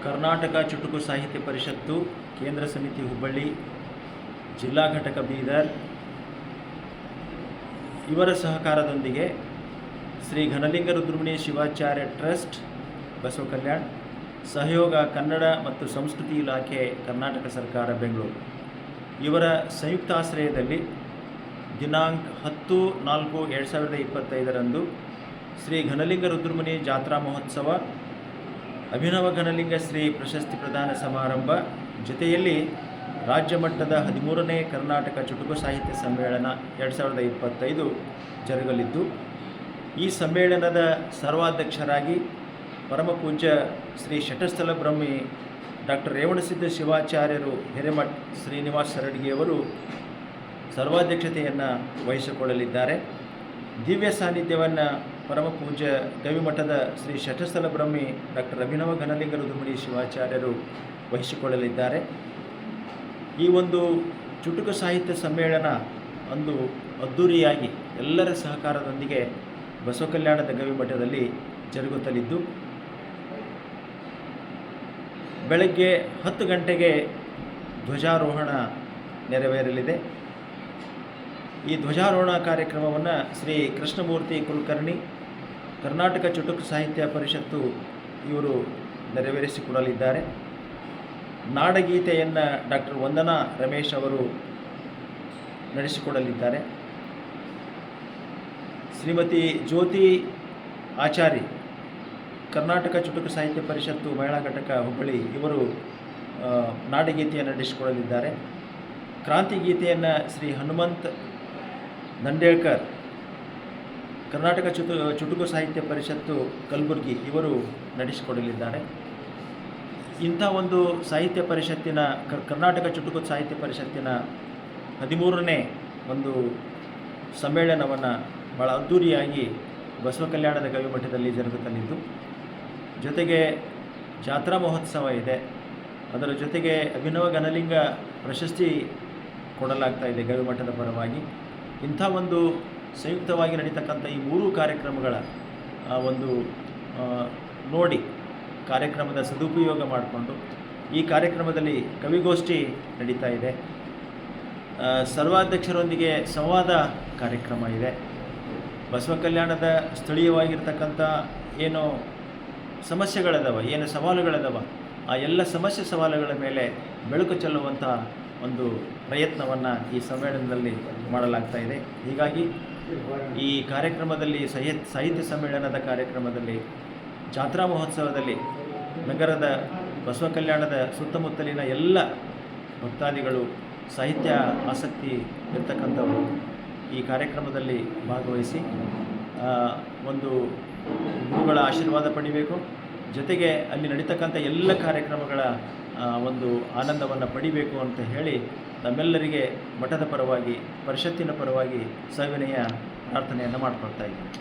ಕರ್ನಾಟಕ ಚುಟುಕು ಸಾಹಿತ್ಯ ಪರಿಷತ್ತು ಕೇಂದ್ರ ಸಮಿತಿ ಹುಬ್ಬಳ್ಳಿ ಜಿಲ್ಲಾ ಘಟಕ ಬೀದರ್ ಇವರ ಸಹಕಾರದೊಂದಿಗೆ ಶ್ರೀ ಘನಲಿಂಗ ರುದ್ರಮುನಿ ಶಿವಾಚಾರ್ಯ ಟ್ರಸ್ಟ್ ಬಸವ ಕಲ್ಯಾಣ್ ಸಹಯೋಗ ಕನ್ನಡ ಮತ್ತು ಸಂಸ್ಕೃತಿ ಇಲಾಖೆ ಕರ್ನಾಟಕ ಸರ್ಕಾರ ಬೆಂಗಳೂರು ಇವರ ಸಂಯುಕ್ತಾಶ್ರಯದಲ್ಲಿ ದಿನಾಂಕ 10/4/2025 ಶ್ರೀ ಘನಲಿಂಗ ರುದ್ರಮುನಿ ಜಾತ್ರಾ ಮಹೋತ್ಸವ ಅಭಿನವ ಘನಲಿಂಗ ಶ್ರೀ ಪ್ರಶಸ್ತಿ ಪ್ರದಾನ ಸಮಾರಂಭ ಜೊತೆಯಲ್ಲಿ ರಾಜ್ಯ ಮಟ್ಟದ 13ನೇ ಕರ್ನಾಟಕ ಚುಟುಕು ಸಾಹಿತ್ಯ ಸಮ್ಮೇಳನ 2025 ಜರುಗಲಿದ್ದು ಈ ಸಮ್ಮೇಳನದ ಸರ್ವಾಧ್ಯಕ್ಷರಾಗಿ ಪರಮಪೂಜ್ಯ ಶ್ರೀ ಶಟಸ್ಥಲ ಬ್ರಹ್ಮಿ ಡಾಕ್ಟರ್ ರೇವಣಸಿದ್ಧ ಶಿವಾಚಾರ್ಯರು ಹಿರೇಮಠ್ ಶ್ರೀನಿವಾಸ ಸರಡ್ಗಿಯವರು ಸರ್ವಾಧ್ಯಕ್ಷತೆಯನ್ನು ವಹಿಸಿಕೊಳ್ಳಲಿದ್ದಾರೆ. ದಿವ್ಯ ಸಾನ್ನಿಧ್ಯವನ್ನು ಪರಮಪೂಜ್ಯ ಗವಿಮಠದ ಶ್ರೀ ಶಟಸ್ಥಲ ಬ್ರಹ್ಮಿ ಡಾಕ್ಟರ್ ಅಭಿನವ ಘನಲಿಂಗ ರುದ್ರಮುನಿ ಶಿವಾಚಾರ್ಯರು ವಹಿಸಿಕೊಳ್ಳಲಿದ್ದಾರೆ. ಈ ಒಂದು ಚುಟುಕು ಸಾಹಿತ್ಯ ಸಮ್ಮೇಳನ ಒಂದು ಅದ್ಧೂರಿಯಾಗಿ ಎಲ್ಲರ ಸಹಕಾರದೊಂದಿಗೆ ಬಸವ ಕಲ್ಯಾಣದ ಗವಿಮಠದಲ್ಲಿ ಜರುಗುತ್ತಲಿದ್ದು ಬೆಳಗ್ಗೆ 10 ಗಂಟೆಗೆ ಧ್ವಜಾರೋಹಣ ನೆರವೇರಲಿದೆ. ಈ ಧ್ವಜಾರೋಹಣ ಕಾರ್ಯಕ್ರಮವನ್ನು ಶ್ರೀ ಕೃಷ್ಣಮೂರ್ತಿ ಕುಲಕರ್ಣಿ ಕರ್ನಾಟಕ ಚುಟುಕು ಸಾಹಿತ್ಯ ಪರಿಷತ್ತು ಇವರು ನೆರವೇರಿಸಿಕೊಡಲಿದ್ದಾರೆ. ನಾಡಗೀತೆಯನ್ನು ಡಾಕ್ಟರ್ ವಂದನಾ ರಮೇಶ್ ಅವರು ನಡೆಸಿಕೊಡಲಿದ್ದಾರೆ. ಶ್ರೀಮತಿ ಜ್ಯೋತಿ ಆಚಾರಿ ಕರ್ನಾಟಕ ಚುಟುಕು ಸಾಹಿತ್ಯ ಪರಿಷತ್ತು ಮಹಿಳಾ ಘಟಕ ಹುಬ್ಬಳ್ಳಿ ಇವರು ನಾಡಗೀತೆಯನ್ನು ನಡೆಸಿಕೊಡಲಿದ್ದಾರೆ. ಕ್ರಾಂತಿಗೀತೆಯನ್ನು ಶ್ರೀ ಹನುಮಂತ್ ನಂಡೇಳ್ಕರ್ ಕರ್ನಾಟಕ ಚುಟುಕು ಸಾಹಿತ್ಯ ಪರಿಷತ್ತು ಕಲಬುರಗಿ ಇವರು ನಡೆಸಿಕೊಡಲಿದ್ದಾರೆ. ಇಂಥ ಒಂದು ಸಾಹಿತ್ಯ ಪರಿಷತ್ತಿನ ಕರ್ನಾಟಕ ಚುಟುಕು ಸಾಹಿತ್ಯ ಪರಿಷತ್ತಿನ 13ನೇ ಒಂದು ಸಮ್ಮೇಳನವನ್ನು ಭಾಳ ಅದ್ಧೂರಿಯಾಗಿ ಬಸವ ಕಲ್ಯಾಣದ ಗವಿಮಠದಲ್ಲಿ ಜರುಗುತ್ತಲಿದ್ದು ಜೊತೆಗೆ ಜಾತ್ರಾ ಮಹೋತ್ಸವ ಇದೆ. ಅದರ ಜೊತೆಗೆ ಅಭಿನವ ಘನಲಿಂಗ ಪ್ರಶಸ್ತಿ ಕೊಡಲಾಗ್ತಾ ಇದೆ ಗವಿಮಠದ ಪರವಾಗಿ. ಇಂಥ ಒಂದು ಸಂಯುಕ್ತವಾಗಿ ನಡೀತಕ್ಕಂಥ ಈ 3 ಕಾರ್ಯಕ್ರಮಗಳ ಒಂದು ನೋಡಿ ಕಾರ್ಯಕ್ರಮದ ಸದುಪಯೋಗ ಮಾಡಿಕೊಂಡು ಈ ಕಾರ್ಯಕ್ರಮದಲ್ಲಿ ಕವಿಗೋಷ್ಠಿ ನಡೀತಾ ಇದೆ. ಸರ್ವಾಧ್ಯಕ್ಷರೊಂದಿಗೆ ಸಂವಾದ ಕಾರ್ಯಕ್ರಮ ಇದೆ. ಬಸವ ಕಲ್ಯಾಣದ ಸ್ಥಳೀಯವಾಗಿರ್ತಕ್ಕಂಥ ಏನು ಸಮಸ್ಯೆಗಳಿದಾವೆ, ಏನು ಸವಾಲುಗಳಿದಾವೆ, ಆ ಎಲ್ಲ ಸಮಸ್ಯೆ ಸವಾಲುಗಳ ಮೇಲೆ ಬೆಳಕು ಚೆಲ್ಲುವಂಥ ಒಂದು ಪ್ರಯತ್ನವನ್ನು ಈ ಸಮ್ಮೇಳನದಲ್ಲಿ ಮಾಡಲಾಗ್ತಾ ಇದೆ. ಹೀಗಾಗಿ ಈ ಕಾರ್ಯಕ್ರಮದಲ್ಲಿ ಸಾಹಿತ್ಯ ಸಮ್ಮೇಳನದ ಕಾರ್ಯಕ್ರಮದಲ್ಲಿ ಜಾತ್ರಾ ಮಹೋತ್ಸವದಲ್ಲಿ ನಗರದ ಬಸವ ಕಲ್ಯಾಣದ ಸುತ್ತಮುತ್ತಲಿನ ಎಲ್ಲ ಭಕ್ತಾದಿಗಳು ಸಾಹಿತ್ಯ ಆಸಕ್ತಿ ಇರ್ತಕ್ಕಂಥವರು ಈ ಕಾರ್ಯಕ್ರಮದಲ್ಲಿ ಭಾಗವಹಿಸಿ ಒಂದು ಗುರುಗಳ ಆಶೀರ್ವಾದ ಪಡಿಬೇಕು. ಜೊತೆಗೆ ಅಲ್ಲಿ ನಡೀತಕ್ಕಂಥ ಎಲ್ಲ ಕಾರ್ಯಕ್ರಮಗಳ ಒಂದು ಆನಂದವನ್ನು ಪಡಿಬೇಕು ಅಂತ ಹೇಳಿ ನಮ್ಮೆಲ್ಲರಿಗೆ ಮಠದ ಪರವಾಗಿ ಪರಿಷತ್ತಿನ ಪರವಾಗಿ ಸವಿನಯ ಪ್ರಾರ್ಥನೆಯನ್ನು ಮಾಡ್ಕೊಳ್ತಾ ಇದ್ದೀನಿ.